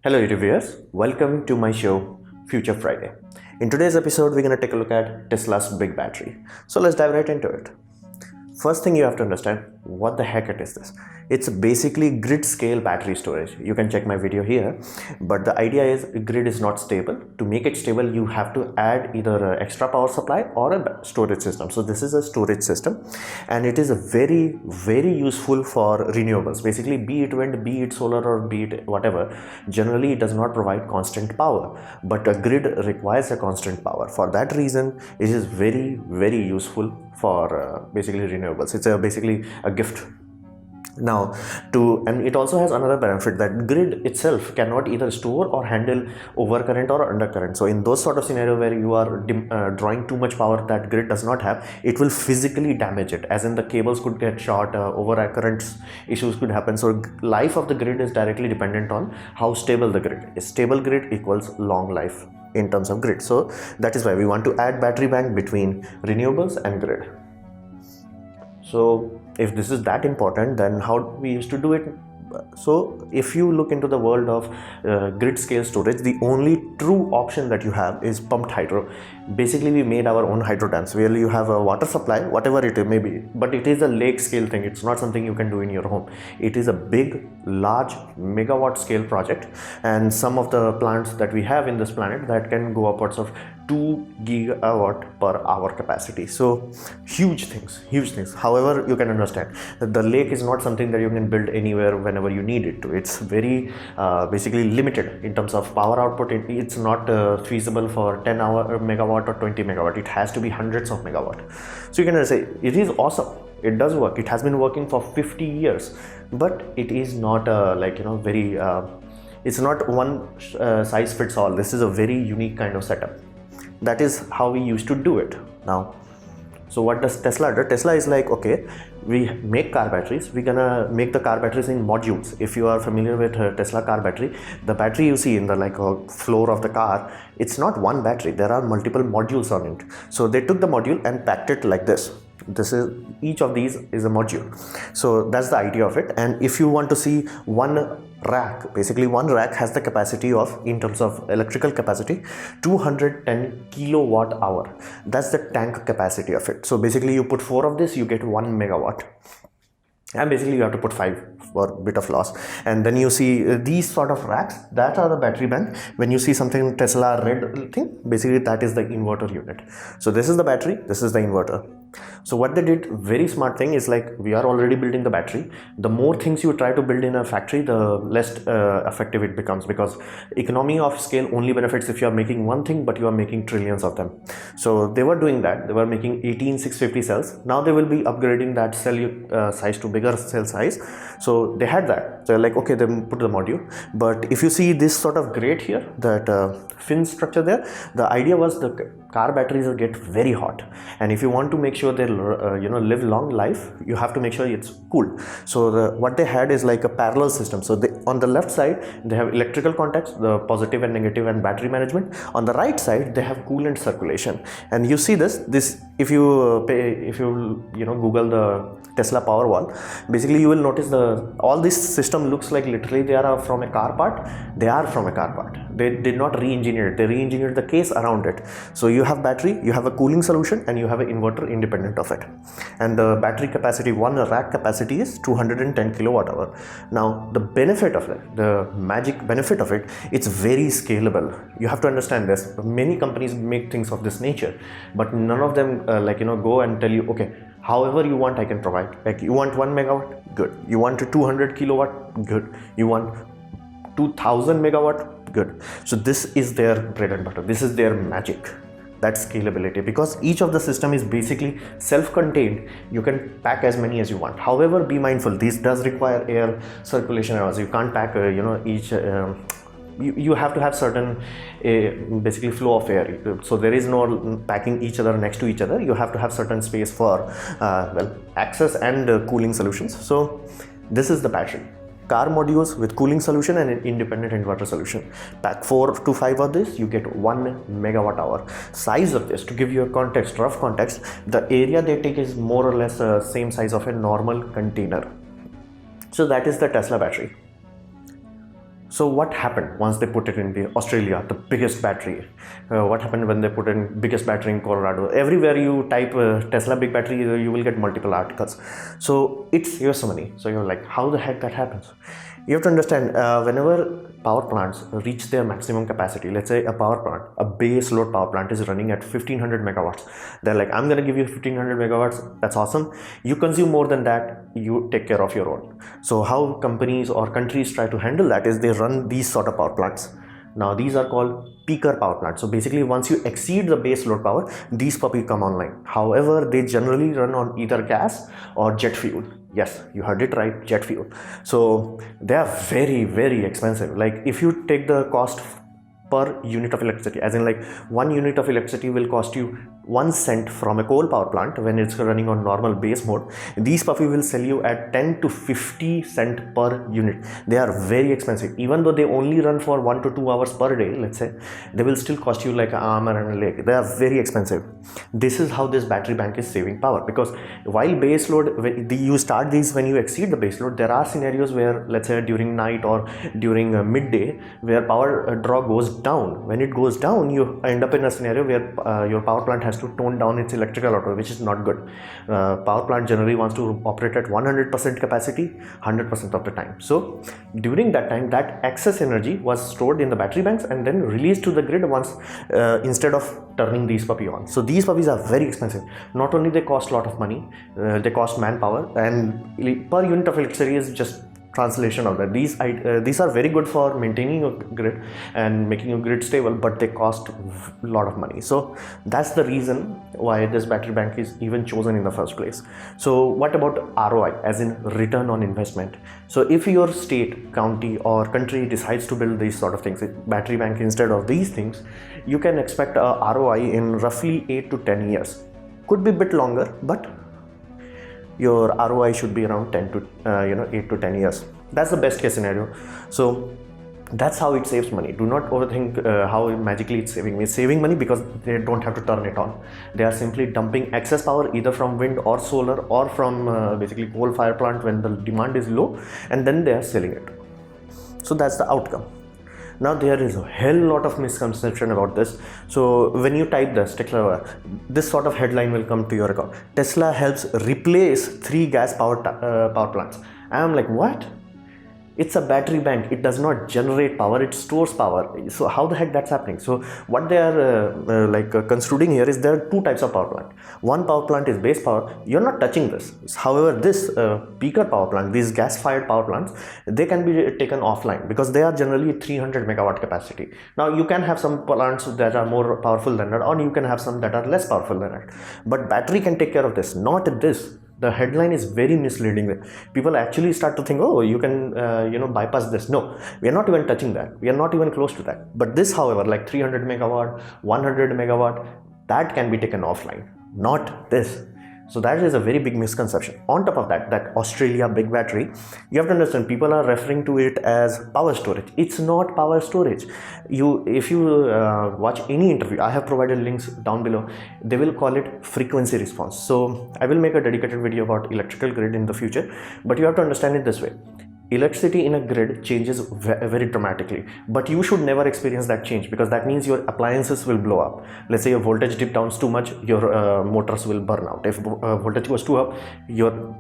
Hello reviewers, welcome to my show Future Friday. In today's episode, we're going to take a look at Tesla's big battery. So let's dive right into it. First thing you have to understand, what the heck it is this? It's basically grid scale battery storage. You can check my video here, but the idea is grid is not stable. To make it stable, you have to add either an extra power supply or a storage system. So this is a storage system, and it is a very useful for renewables. Basically, be it wind, be it solar, or be it whatever, generally it does not provide constant power, but a grid requires a constant power. For that reason, it is very useful for basically renewables. It's basically a gift. Now, and it also has another benefit that grid itself cannot either store or handle overcurrent or undercurrent. So in those sort of scenario where you are drawing too much power that grid does not have, it will physically damage it, as in the cables could get short, overcurrent issues could happen. So life of the grid is directly dependent on how stable the grid is. Stable grid equals long life in terms of grid. So that is why we want to add battery bank between renewables and grid. So if this is that important, then how we used to do it? So if you look into the world of grid scale storage, the only true option that you have is pumped hydro. Basically, we made our own hydro dams where you have a water supply, whatever it may be, but it is a lake scale thing. It's not something you can do in your home. It is a big, large megawatt scale project, and some of the plants that we have in this planet that can go upwards of 2 gigawatt per hour capacity. So huge things. However, you can understand that the lake is not something that you can build anywhere whenever you need it to. It's very basically limited in terms of power output. It's not feasible for 10 megawatt or 20 megawatt. It has to be hundreds of megawatt. So you can say it is awesome. It does work. It has been working for 50 years, but it is not very it's not one size fits all. This is a very unique kind of setup. That is how we used to do it. Now, so what does Tesla do? Tesla is like, okay, we make car batteries. We're gonna make the car batteries in modules. If you are familiar with Tesla car battery, the battery you see in the floor of the car, it's not one battery. There are multiple modules on it. So they took the module and packed it like this. Each of these is a module. So that's the idea of it. And if you want to see one rack, basically one rack has the capacity of, in terms of electrical capacity, 210 kilowatt hour. That's the tank capacity of it. So basically you put 4 of this, you get 1 megawatt. And basically you have to put 5 for a bit of loss. And then you see these sort of racks, that are the battery bank. When you see something Tesla red thing, basically that is the inverter unit. So this is the battery, this is the inverter. So what they did, very smart thing, is like, we are already building the battery. The more things you try to build in a factory, the less effective it becomes, because economy of scale only benefits if you are making one thing, but you are making trillions of them. So they were doing that. They were making 18650 cells. Now they will be upgrading that cell size to bigger cell size. So they had that. So like, okay, then put the module. But if you see this sort of grate here, that fin structure there, the idea was the car batteries will get very hot, and if you want to make sure they live long life, you have to make sure it's cool. So what they had is like a parallel system. So on the left side they have electrical contacts, the positive and negative, and battery management. On the right side they have coolant circulation. And you see this if you Google the Tesla Powerwall, basically you will notice all this system looks like literally they are from a car part. They are from a car part. They did not re-engineer it. They re-engineered the case around it. So you have battery, you have a cooling solution, and you have an inverter independent of it. And the battery capacity, one rack capacity, is 210 kilowatt hour. Now the benefit of it, the magic benefit of it, it's very scalable. You have to understand this. Many companies make things of this nature, but none of them go and tell you, okay, however you want I can provide. Like, you want 1 megawatt, good. You want 200 kilowatt, good. You want 2000 megawatt, good. So this is their bread and butter. This is their magic. That scalability, because each of the system is basically self-contained. You can pack as many as you want. However, be mindful, this does require air circulation hours. You can't pack each you have to have certain basically flow of air. So there is no packing each other next to each other. You have to have certain space for access and cooling solutions. So this is the battery. Car modules with cooling solution and an independent inverter solution. Pack 4 to 5 of this, you get 1 megawatt hour. Size of this, to give you a context, rough context, the area they take is more or less same size of a normal container. So that is the Tesla battery. So what happened once they put it in the Australia, the biggest battery? What happened when they put in biggest battery in Colorado? Everywhere you type Tesla big battery, you will get multiple articles. So it saves money. So you're like, how the heck that happens? You have to understand, whenever power plants reach their maximum capacity, let's say a power plant, a base load power plant is running at 1500 megawatts. They're like, I'm going to give you 1500 megawatts. That's awesome. You consume more than that, you take care of your own. So how companies or countries try to handle that is they run these sort of power plants. Now these are called peaker power plants. So basically once you exceed the base load power, these puppy come online. However, they generally run on either gas or jet fuel. Yes, you heard it right, jet fuel. So they are very, very expensive. Like if you take the cost per unit of electricity, as in like 1 unit of electricity will cost you 1 cent from a coal power plant when it's running on normal base mode, these puppy will sell you at 10 to 50 cent per unit. They are very expensive. Even though they only run for 1 to 2 hours per day, let's say, they will still cost you like an arm and a leg. They are very expensive. This is how this battery bank is saving power, because while base load, you start these when you exceed the base load, there are scenarios where, let's say during night or during midday, where power draw goes down. When it goes down, you end up in a scenario where your power plant has to tone down its electrical output, which is not good. Power plant generally wants to operate at 100% capacity 100% of the time. So during that time, that excess energy was stored in the battery banks and then released to the grid once, instead of turning these puppy on. So these puppies are very expensive. Not only they cost a lot of money, they cost manpower, and per unit of electricity is just translation of that. These are very good for maintaining a grid and making a grid stable, but they cost a lot of money. So that's the reason why this battery bank is even chosen in the first place. So what about ROI, as in return on investment? So if your state, county or country decides to build these sort of things, battery bank instead of these things, you can expect a ROI in roughly 8 to 10 years. Could be a bit longer, but your ROI should be around 8 to 10 years. That's the best case scenario. So that's how it saves money. Do not overthink how magically it's saving. It's saving money because they don't have to turn it on. They are simply dumping excess power either from wind or solar or from basically coal fire plant when the demand is low, and then they are selling it. So that's the outcome. Now there is a hell lot of misconception about this. So when you type this sort of headline will come to your account. Tesla helps replace 3 gas power plants. I am like, what? It's a battery bank. It does not generate power, it stores power. So how the heck that's happening? So what they are construing here is there are 2 types of power plant. One power plant is base power. You're not touching this. However, this peaker power plant, these gas fired power plants, they can be taken offline because they are generally 300 megawatt capacity. Now you can have some plants that are more powerful than that, or you can have some that are less powerful than that. But battery can take care of this, not this. The headline is very misleading. People actually start to think, oh, you can bypass this. No, we are not even touching that. We are not even close to that. But this, however, like 300 megawatt, 100 megawatt, that can be taken offline, not this. So that is a very big misconception. On top of that Australia big battery, you have to understand, people are referring to it as power storage. It's not power storage. If you watch any interview, I have provided links down below, they will call it frequency response. So I will make a dedicated video about electrical grid in the future, but you have to understand it this way. Electricity in a grid changes very dramatically, but you should never experience that change, because that means your appliances will blow up. Let's say your voltage dip down too much, your motors will burn out. If voltage goes too up, your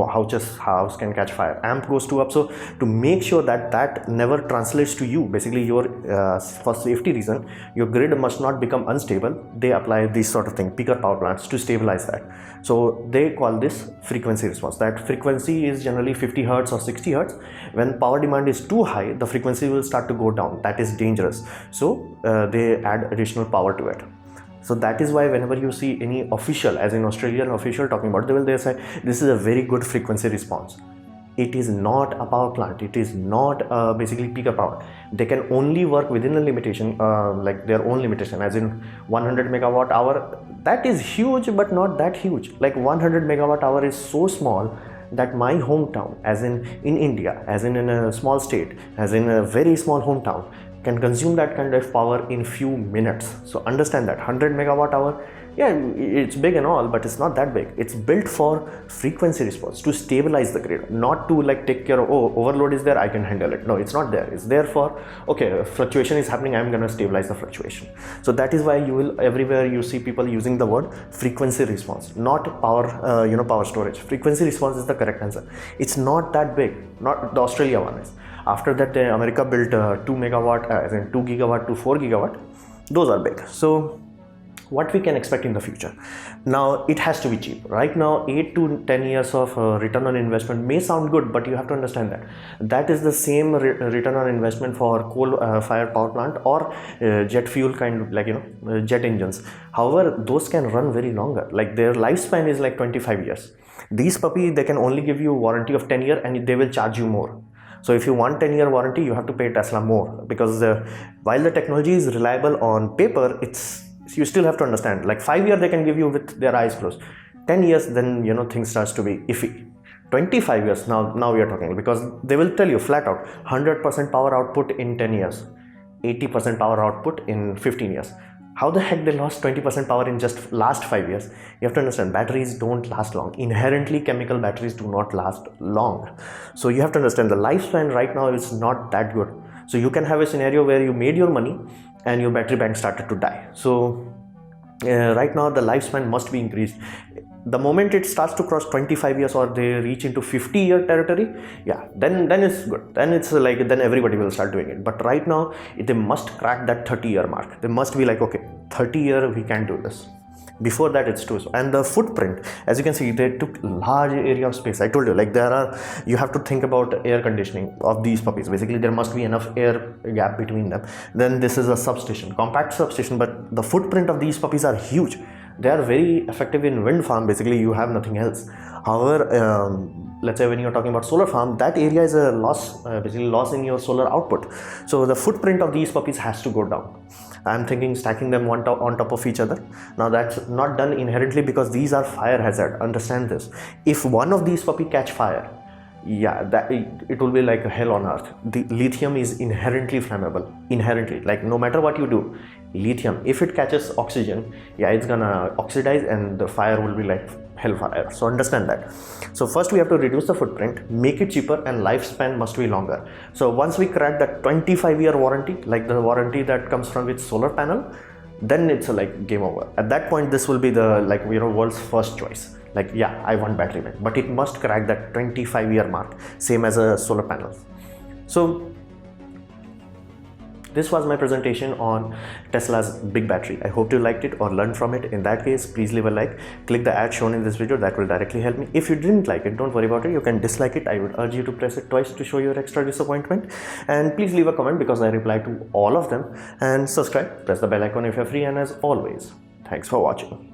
house can catch fire. Amp goes too up. So to make sure that never translates to you, basically for safety reason, your grid must not become unstable. They apply these sort of thing, peaker power plants, to stabilize that. So they call this frequency response. That frequency is generally 50 hertz or 60 hertz. When power demand is too high, the frequency will start to go down. That is dangerous. So they add additional power to it. So that is why whenever you see any official, as in Australian official talking about, they say this is a very good frequency response. It is not a power plant. It is not basically peaker power. They can only work within a limitation, like their own limitation, as in 100 megawatt hour. That is huge, but not that huge. Like 100 megawatt hour is so small that my hometown, as in India, as in a small state, as in a very small hometown, can consume that kind of power in few minutes. So understand that 100 megawatt hour, yeah, it's big and all, but it's not that big. It's built for frequency response, to stabilize the grid, not to like take care of, oh, overload is there, I can handle it. No, it's not there. It's there for, okay, fluctuation is happening, I'm gonna stabilize the fluctuation. So that is why you will, everywhere you see people using the word frequency response, not power, power storage. Frequency response is the correct answer. It's not that big, not the Australia one is. After that, America built 2 megawatt, 2 gigawatt to 4 gigawatt. Those are big. So what we can expect in the future? Now it has to be cheap. Right now 8 to 10 years of return on investment may sound good, but you have to understand that that is the same return on investment for coal fired power plant or jet fuel kind of, like jet engines. However, those can run very longer, like their lifespan is like 25 years. These puppy, they can only give you warranty of 10 years and they will charge you more. So if you want 10-year warranty, you have to pay Tesla more, because while the technology is reliable on paper, you still have to understand, like 5 years they can give you with their eyes closed. 10 years, then things starts to be iffy. 25 years, now we are talking, because they will tell you flat out 100% power output in 10 years, 80% power output in 15 years. How the heck they lost 20% power in just last 5 years? You have to understand, batteries don't last long. Inherently, chemical batteries do not last long. So you have to understand the lifespan right now is not that good. So you can have a scenario where you made your money and your battery bank started to die. So right now the lifespan must be increased. The moment it starts to cross 25 years or they reach into 50-year territory, yeah, then it's good. Then it's like, then everybody will start doing it. But right now they must crack that 30-year mark. They must be like, okay, 30-year we can do this. Before that it's too. And the footprint, as you can see, they took large area of space. I told you, like you have to think about air conditioning of these puppies. Basically there must be enough air gap between them. Then this is a substation, compact substation, but the footprint of these puppies are huge. They are very effective in wind farm. Basically you have nothing else. However, let's say when you're talking about solar farm, that area is a loss, basically loss in your solar output. So the footprint of these puppies has to go down. I'm thinking stacking them on top of each other. Now that's not done inherently because these are fire hazard. Understand this. If one of these puppy catch fire, yeah, that it will be like a hell on earth. The lithium is inherently flammable. Inherently, like no matter what you do, lithium, if it catches oxygen, yeah, it's gonna oxidize and the fire will be like hellfire. So understand that. So first we have to reduce the footprint, make it cheaper, and lifespan must be longer. So once we crack that 25-year warranty, like the warranty that comes from with solar panel, then it's like game over. At that point this will be the world's first choice. Like, yeah, I want battery bank, but it must crack that 25-year mark, same as a solar panel. So this was my presentation on Tesla's big battery. I hope you liked it or learned from it. In that case, please leave a like, click the ad shown in this video, that will directly help me. If you didn't like it, don't worry about it, you can dislike it. I would urge you to press it twice to show your extra disappointment, and please leave a comment because I reply to all of them, and subscribe, press the bell icon if you're free, and as always, thanks for watching.